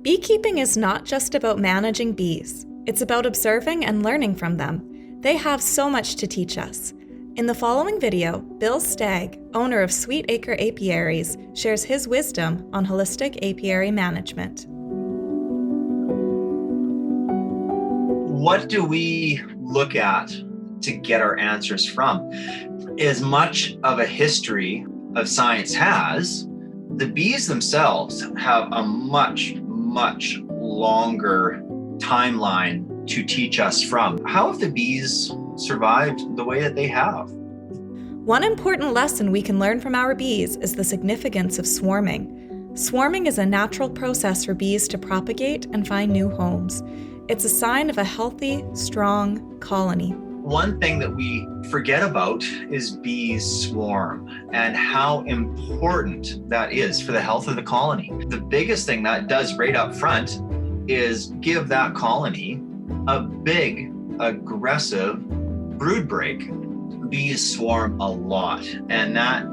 Beekeeping is not just about managing bees. It's about observing and learning from them. They have so much to teach us. In the following video, Bill Stagg, owner of Sweetacre Apiairies, shares his wisdom on holistic apiary management. What do we look at to get our answers from? As much of a history of science has, the bees themselves have a much longer timeline to teach us from. How have the bees survived the way that they have? One important lesson we can learn from our bees is the significance of swarming. Swarming is a natural process for bees to propagate and find new homes. It's a sign of a healthy, strong colony. One thing that we forget about is bees swarm and how important that is for the health of the colony. The biggest thing that does right up front is give that colony a big, aggressive brood break. Bees swarm a lot, and that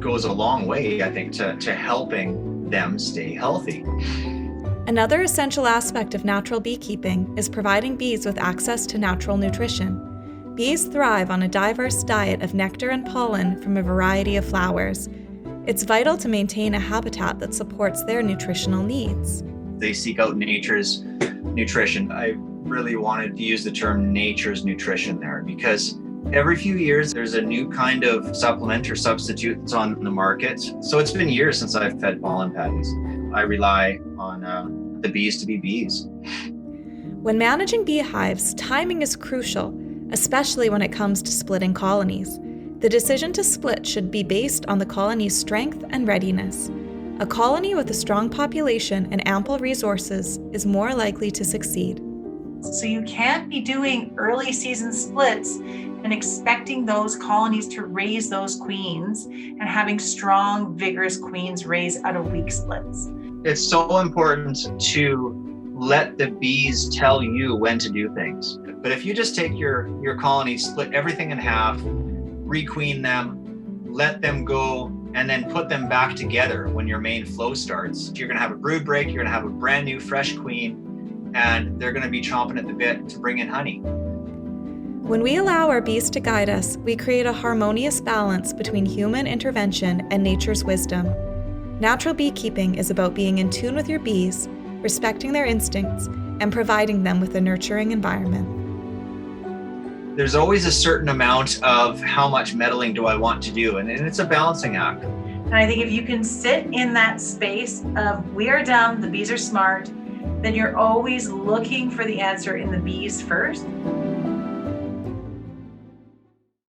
goes a long way, I think, to helping them stay healthy. Another essential aspect of natural beekeeping is providing bees with access to natural nutrition. Bees thrive on a diverse diet of nectar and pollen from a variety of flowers. It's vital to maintain a habitat that supports their nutritional needs. They seek out nature's nutrition. I really wanted to use the term nature's nutrition there because every few years there's a new kind of supplement or substitute that's on the market. So it's been years since I've fed pollen patties. I rely on the bees to be bees. When managing beehives, timing is crucial, especially when it comes to splitting colonies. The decision to split should be based on the colony's strength and readiness. A colony with a strong population and ample resources is more likely to succeed. So you can't be doing early season splits and expecting those colonies to raise those queens and having strong, vigorous queens raise out of weak splits. It's so important to let the bees tell you when to do things. But if you just take your colony, split everything in half, requeen them, let them go, and then put them back together when your main flow starts, you're gonna have a brood break, you're gonna have a brand new fresh queen, and they're gonna be chomping at the bit to bring in honey. When we allow our bees to guide us, we create a harmonious balance between human intervention and nature's wisdom. Natural beekeeping is about being in tune with your bees, respecting their instincts, and providing them with a nurturing environment. There's always a certain amount of how much meddling do I want to do, and it's a balancing act. And I think if you can sit in that space of we are dumb, the bees are smart, then you're always looking for the answer in the bees first.